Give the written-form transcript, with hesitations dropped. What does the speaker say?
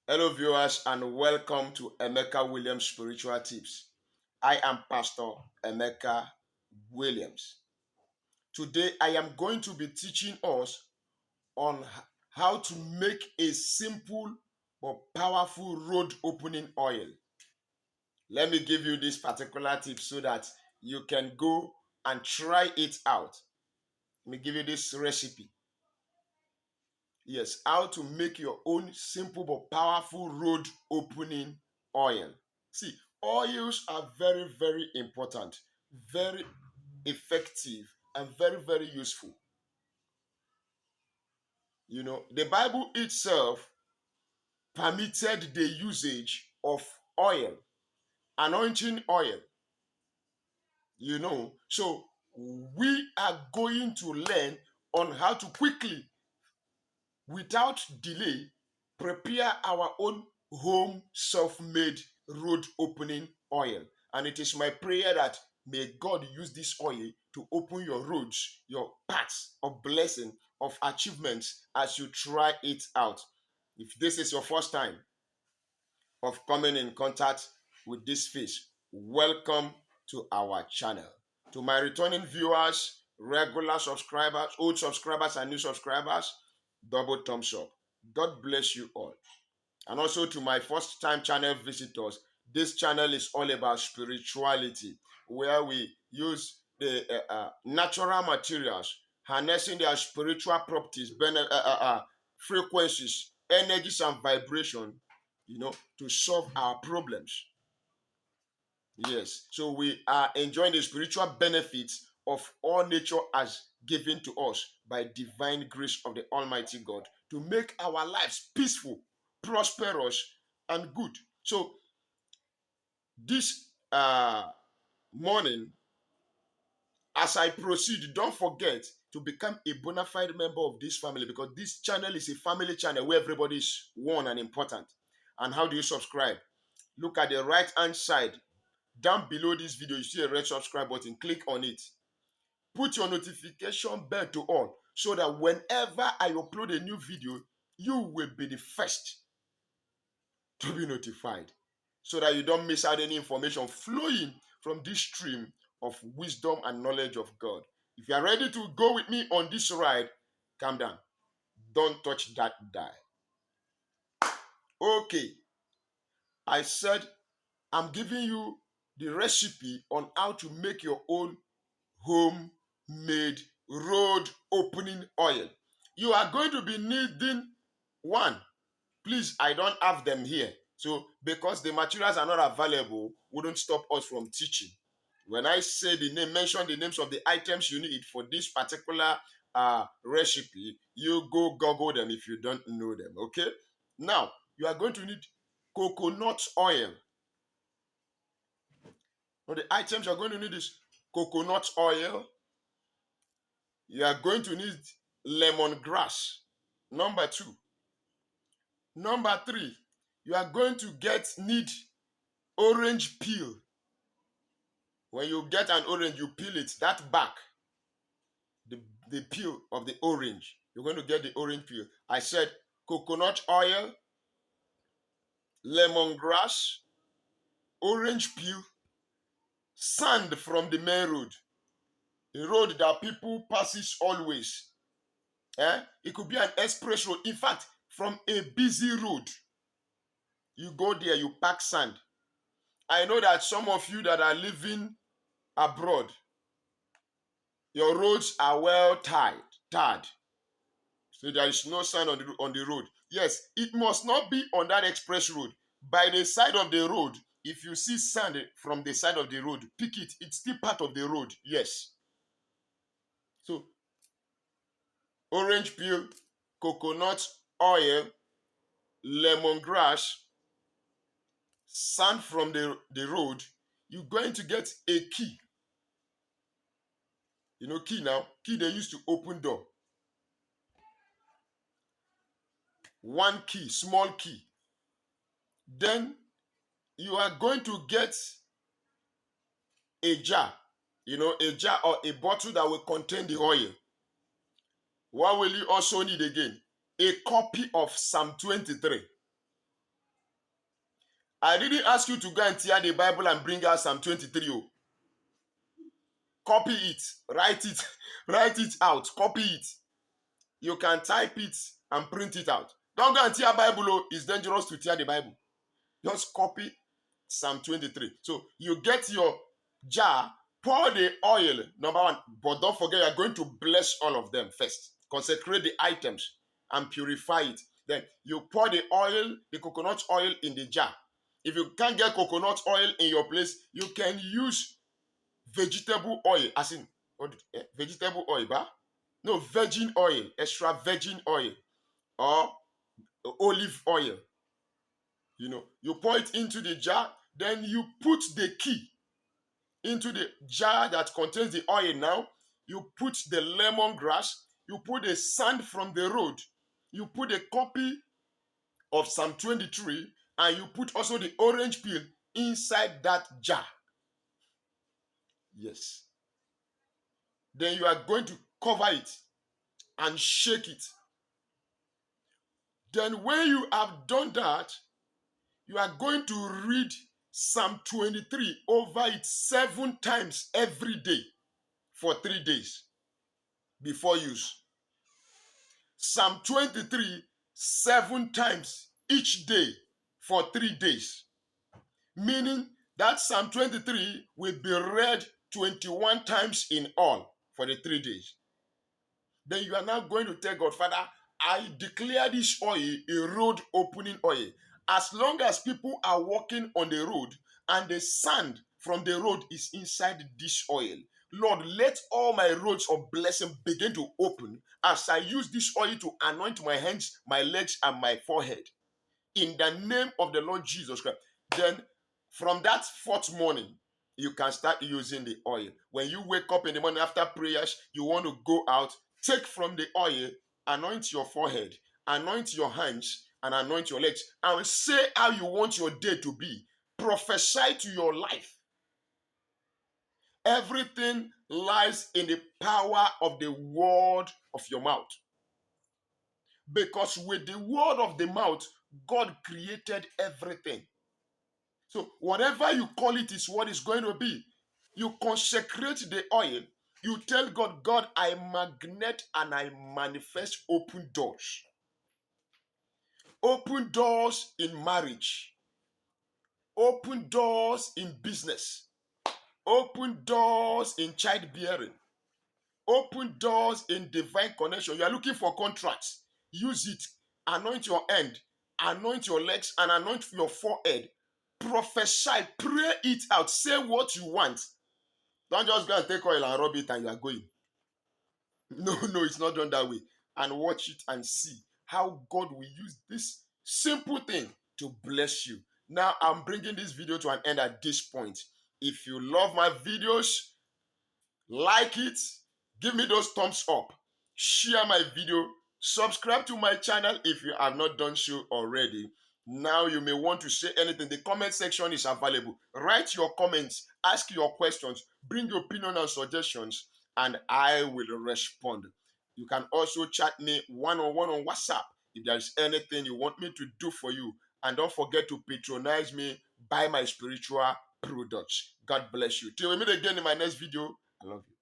Hello, viewers, and welcome to Emeka Williams Spiritual Tips. I am Pastor Emeka Williams. Today, I am going to be teaching us on how to make a simple but powerful road opening oil. Let me give you this particular tip so that you can go and try it out. Let me give you this recipe. Yes, how to make your own simple but powerful road opening oil. See, oils are very, very important, very effective, and very, very useful. The Bible itself permitted the usage of oil, anointing oil, So we are going to learn on how to quickly, without delay, prepare our own home self-made road opening oil. And it is my prayer that may God use this oil to open your roads, your paths of blessing, of achievements as you try it out. If this is your first time of coming in contact with this fish, welcome to our channel. To my returning viewers, regular subscribers, old subscribers, and new subscribers, double thumbs up. God bless you all. And also to my first time channel visitors, this channel is all about spirituality, where we use the natural materials, harnessing their spiritual properties, frequencies, energies, and vibration, to solve our problems. Yes, so we are enjoying the spiritual benefits of all nature as given to us by divine grace of the Almighty God to make our lives peaceful, prosperous, and good. So this morning, as I proceed, don't forget to become a bona fide member of this family, because this channel is a family channel where everybody is one and important. And how do you subscribe? Look at the right hand side. Down below this video, you see a red subscribe button. Click on it. Put your notification bell to on so that whenever I upload a new video, you will be the first to be notified, so that you don't miss out any information flowing from this stream of wisdom and knowledge of God. If you are ready to go with me on this ride, calm down. Don't touch that dial. Okay, I said I'm giving you the recipe on how to make your own homemade road opening oil. You are going to be needing one. Please, I don't have them here. So, because the materials are not available, wouldn't stop us from teaching. When I say the name, mention the names of the items you need for this particular recipe, you go Google them if you don't know them, okay? Now, you are going to need coconut oil. Now, the items you're going to need is coconut oil. You are going to need lemongrass. Number 2. Number 3, you are going to need orange peel. When you get an orange, you peel it, that back, the peel of the orange. You're going to get the orange peel. I said coconut oil, lemongrass, orange peel, sand from the main road. The road that people passes always. It could be an express road. In fact, from a busy road, you go there, you pack sand. I know that some of you that are living abroad, your roads are well tarred. So there is no sign on the road. Yes, it must not be on that express road. By the side of the road, if you see sand from the side of the road, pick it. It's still part of the road. Yes. So orange peel, coconut oil, lemongrass, sand from the road. You're going to get a key. You know key now? Key they used to open door. One key, small key. Then you are going to get a jar, a jar or a bottle that will contain the oil. What will you also need again? A copy of Psalm 23. I didn't ask you to go and tear the Bible and bring out Psalm 23. Oh. Copy it, write it, write it out, copy it. You can type it and print it out. Don't go and tear Bible. Oh. It's dangerous to tear the Bible. Just copy Psalm 23. So you get your jar, pour the oil, number one, but don't forget you're going to bless all of them first. Consecrate the items and purify it. Then you pour the oil, the coconut oil in the jar. If you can't get coconut oil in your place, you can use vegetable oil, as in vegetable oil, bah? No, virgin oil, extra virgin oil, or olive oil. You pour it into the jar, then you put the key into the jar that contains the oil now. You put the lemongrass, you put the sand from the road, you put a copy of Psalm 23, and you put also the orange peel inside that jar. Yes. Then you are going to cover it and shake it. Then when you have done that, you are going to read Psalm 23 over it 7 times every day for 3 days before use. Psalm 23 7 times each day for 3 days. Meaning that Psalm 23 will be read 21 times in all for the 3 days. Then you are now going to tell God, Father, I declare this oil a road opening oil. As long as people are walking on the road and the sand from the road is inside this oil, Lord, let all my roads of blessing begin to open as I use this oil to anoint my hands, my legs, and my forehead. In the name of the Lord Jesus Christ. Then from that 4th morning, you can start using the oil. When you wake up in the morning after prayers, you want to go out, take from the oil, anoint your forehead, anoint your hands, and anoint your legs, and say how you want your day to be. Prophesy to your life. Everything lies in the power of the word of your mouth. Because with the word of the mouth, God created everything. So whatever you call it is what it's going to be. You consecrate the oil. You tell God, God, I magnet and I manifest open doors. Open doors in marriage. Open doors in business. Open doors in childbearing. Open doors in divine connection. You are looking for contracts. Use it. Anoint your hand. Anoint your legs and anoint your forehead. Prophesy. Pray it out. Say what you want. Don't just go and take oil and rub it and you are going. No, it's not done that way. And watch it and see how God will use this simple thing to bless you. Now, I'm bringing this video to an end at this point. If you love my videos, like it, give me those thumbs up, share my video, subscribe to my channel if you have not done so already. Now you may want to say anything. The comment section is available. Write your comments, ask your questions, bring your opinion and suggestions, and I will respond. You can also chat me one-on-one on WhatsApp if there is anything you want me to do for you. And don't forget to patronize me, buy my spiritual products. God bless you. Till we meet again in my next video. I love you.